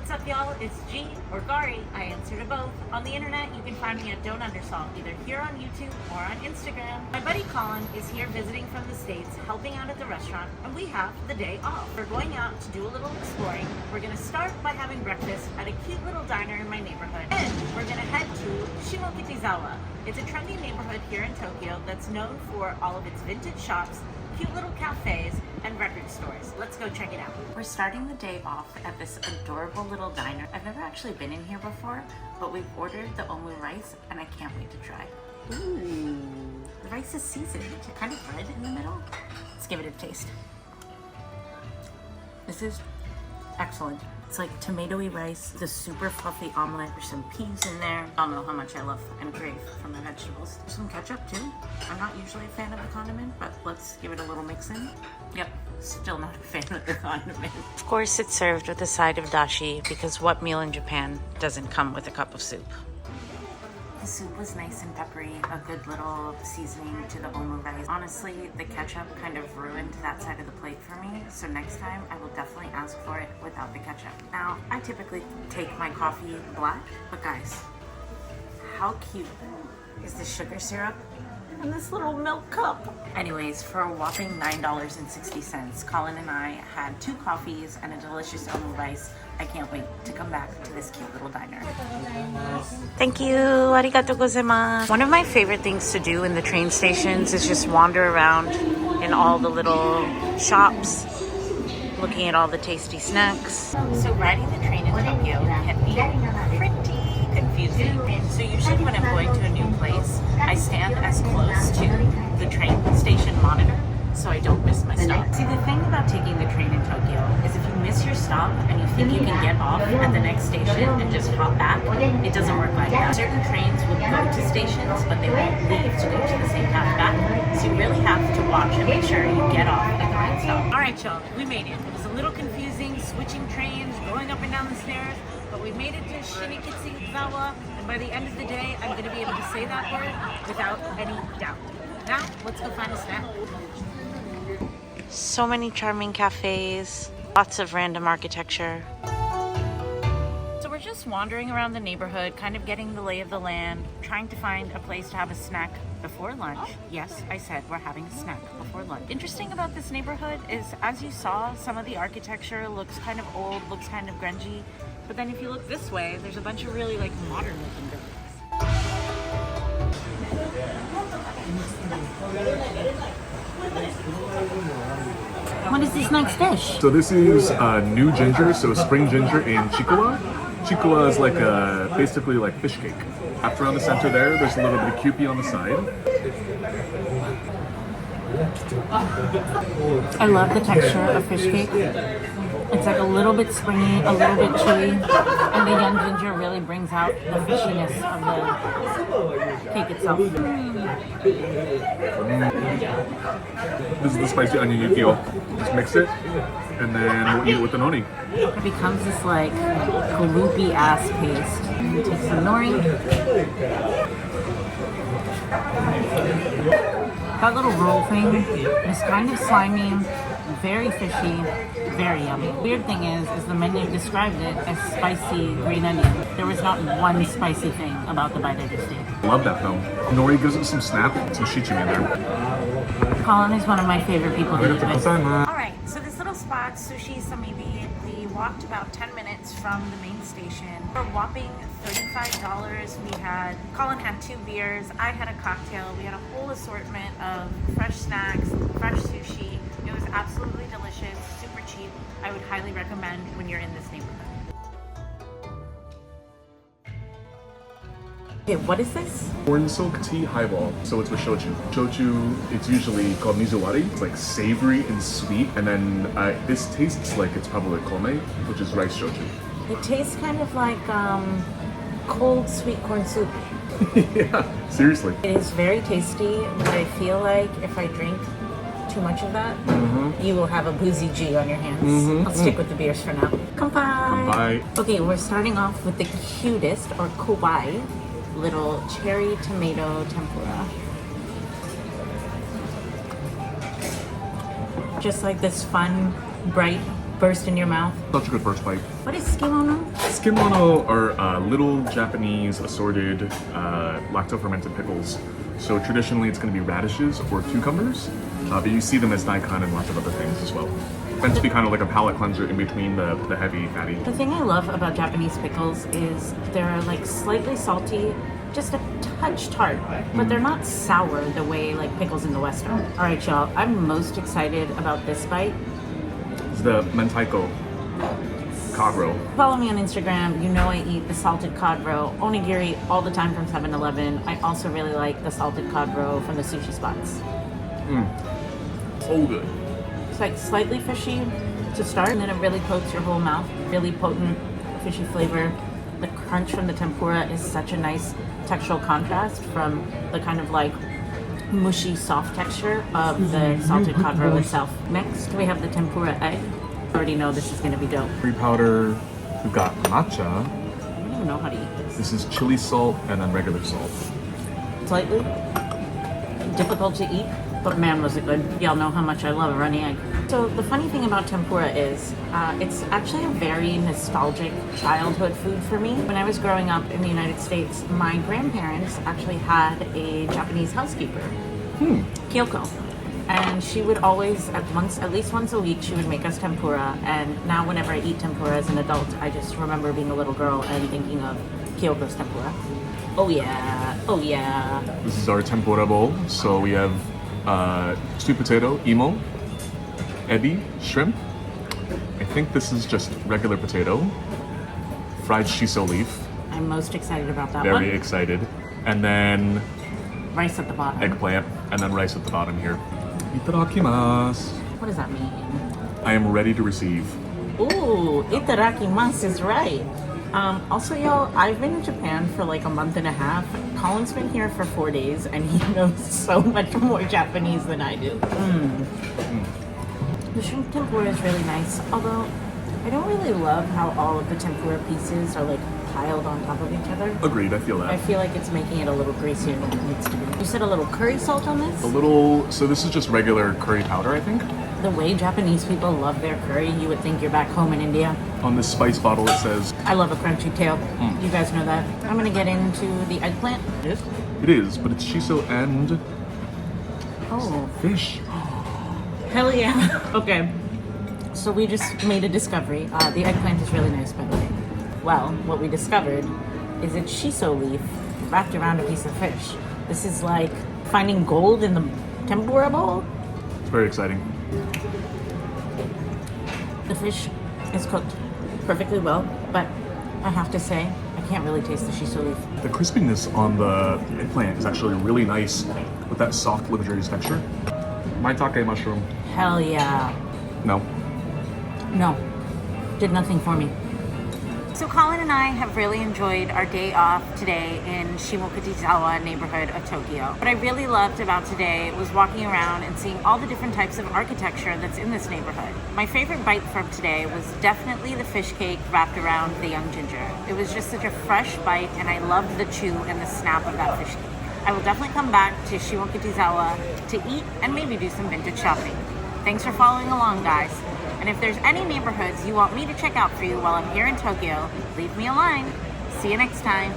What's up, y'all? It's G or Gari. I answer to both. On the internet, you can find me at Don't Undersalt, either here on YouTube or on Instagram. My buddy Colin is here visiting from the States, helping out at the restaurant, and we have the day off. We're going out to do a little exploring. We're gonna start by having breakfast at a cute little diner in my neighborhood. Then we're gonna head to Shimo-Kitazawa. It's a trendy neighborhood here in Tokyo that's known for all of its vintage shops, cute little cafes, and record stores. Let's go check it out. We're starting the day off at this adorable little diner. I've never actually been in here before, but we've ordered the omu rice and I can't wait to try. Ooh, the rice is seasoned, kind of red in the middle. Let's give it a taste. This is excellent. It's like tomatoey rice, the super fluffy omelet. There's some peas in there. I don't know how much I love and crave for my vegetables. Some ketchup too. I'm not usually a fan of the condiment, but let's give it a little mix in. Yep, still not a fan of the condiment. Of course, it's served with a side of dashi because what meal in Japan doesn't come with a cup of soup? The soup was nice and peppery, a good little seasoning to the omu rice. Honestly, the ketchup kind of ruined that side of the plate for me, so next time I will definitely ask for it without the ketchup. Now, I typically take my coffee black, but guys, how cute is the sugar syrup in this little milk cup? Anyways, for a whopping $9.60, Colin and I had 2 coffees and a delicious omu rice. I can't wait to come back to this cute little diner. Thank you. Arigatou gozaimasu. One of my favorite things to do in the train stations is just wander around in all the little shops, looking at all the tasty snacks. So riding the train in Tokyo can be pretty confusing. So usually when I'm going to a new place, I stand as close to the train station monitor so I don't miss my stop. See, the thing about taking the train in Tokyo is if you miss your stop and you think you can get off at the next station and just hop back, it doesn't work like that. Certain trains will go to stations, but they won't leave to go to the same path back. So you really have to watch and make sure you get off at the right stop. All right, y'all, we made it. It was a little confusing, switching trains, going up and down the stairs, but we made it to Shimokitizawa, and by the end of the day, I'm going to be able to say that word without any doubt. Now, let's go find a snack. So many charming cafes, lots of random architecture. So we're just wandering around the neighborhood, kind of getting the lay of the land, trying to find a place to have a snack before lunch. Yes, I said we're having a snack before lunch. Interesting about this neighborhood is, as you saw, some of the architecture looks kind of old, looks kind of grungy. But then if you look this way, there's a bunch of really like modern looking buildings. What is this next dish? So this is new ginger, so spring ginger in chikula. Chikula is like basically like fish cake. Wrapped around the center there's a little bit of kewpie on the side. I love the texture of fish cake. It's like a little bit springy, a little bit chewy, and the young ginger really brings out the fishiness of the cake itself. This is the spicy onion yukio. Just mix it, and then we'll eat it with the nori. It becomes this like gloopy ass paste. Take some nori. That little roll thing is kind of slimy, very fishy, very yummy. Weird thing is the menu described it as spicy green onion. There was not one spicy thing about the bite I just ate. Love that though. Nori gives it some snap, some shichimi in there. Colin is one of my favorite people to eat with. Alright, Alright, so this little spot, Sushi Samibi, we walked about 10 minutes from the main station. For a whopping $35, Colin had 2 beers, I had a cocktail, we had a whole assortment of fresh snacks, fresh sushi. It was absolutely delicious, super cheap. I would highly recommend when you're in this neighborhood. Okay, what is this? Corn silk tea highball. So it's with shochu. Shochu, it's usually called mizuwari. It's like savory and sweet. And then this tastes like it's probably kome, which is rice shochu. It tastes kind of like cold sweet corn soup. Yeah, seriously. It is very tasty, but I feel like if I drink too much of that, you will have a boozy G on your hands. I'll stick with the beers for now. Kanpai! Kanpai. Okay, we're starting off with the cutest, or kawaii, little cherry tomato tempura. Just like this fun, bright burst in your mouth. Such a good first bite. What is skimono? Skimmono are little Japanese assorted lacto-fermented pickles. So traditionally it's going to be radishes or cucumbers, but you see them as daikon and lots of other things as well. Meant to be kind of like a palate cleanser in between the heavy fatty. The thing I love about Japanese pickles is they're like slightly salty, just a touch tart, but they're not sour the way like pickles in the West are. All right, y'all, I'm most excited about this bite. It's the mentaiko cod roe. Follow me on Instagram. You know I eat the salted cod roe onigiri all the time from 7-Eleven. I also really like the salted cod roe from the sushi spots. So good. It's like slightly fishy to start, and then it really coats your whole mouth. Really potent fishy flavor. The crunch from the tempura is such a nice textural contrast from the kind of like mushy soft texture of the salted cod roe itself. Next we have the tempura egg. I already know this is going to be dope. Curry powder. We've got matcha. I don't even know how to eat this. This is chili salt and then regular salt. Slightly difficult to eat, but man was it good. Y'all know how much I love a runny egg. So the funny thing about tempura is it's actually a very nostalgic childhood food for me. When I was growing up in the United States, my grandparents actually had a Japanese housekeeper, Kyoko. And she would always, at least once a week, she would make us tempura. And now whenever I eat tempura as an adult, I just remember being a little girl and thinking of Kyoko's tempura. Oh yeah, oh yeah. This is our tempura bowl. So we have sweet potato, imo, ebi, shrimp. I think this is just regular potato, fried shiso leaf. I'm most excited about that one. Very excited. And then Rice at the bottom. eggplant, and then rice at the bottom here. Itadakimasu. What does that mean? I am ready to receive. Ooh, itadakimasu is right. Also, y'all, I've been in Japan for like a month and a half. Colin's been here for 4 days, and he knows so much more Japanese than I do. The shrimp tempura is really nice, although I don't really love how all of the tempura pieces are like piled on top of each other. Agreed, I feel that. I feel like it's making it a little greasier than it needs to be. You said a little curry salt on this? A little, so this is just regular curry powder, I think. The way Japanese people love their curry, you would think you're back home in India. On this spice bottle it says, I love a crunchy tail. You guys know that. I'm gonna get into the eggplant. Yes. it is, but it's shiso and Oh, fish. hell yeah. Okay. So we just made a discovery. The eggplant is really nice, by the way. Well, what we discovered is it's shiso leaf wrapped around a piece of fish. This is like finding gold in the tempura bowl. It's very exciting. The fish is cooked perfectly well, but I have to say, I can't really taste the shiso leaf. The crispiness on the eggplant is actually really nice with that soft luxurious texture. Maitake mushroom. Hell yeah. No. No, did nothing for me. So Colin and I have really enjoyed our day off today in Shimo-Kitazawa neighborhood of Tokyo. What I really loved about today was walking around and seeing all the different types of architecture that's in this neighborhood. My favorite bite from today was definitely the fish cake wrapped around the young ginger. It was just such a fresh bite, and I loved the chew and the snap of that fish cake. I will definitely come back to Shimo-Kitazawa to eat and maybe do some vintage shopping. Thanks for following along, guys. And if there's any neighborhoods you want me to check out for you while I'm here in Tokyo, leave me a line. See you next time.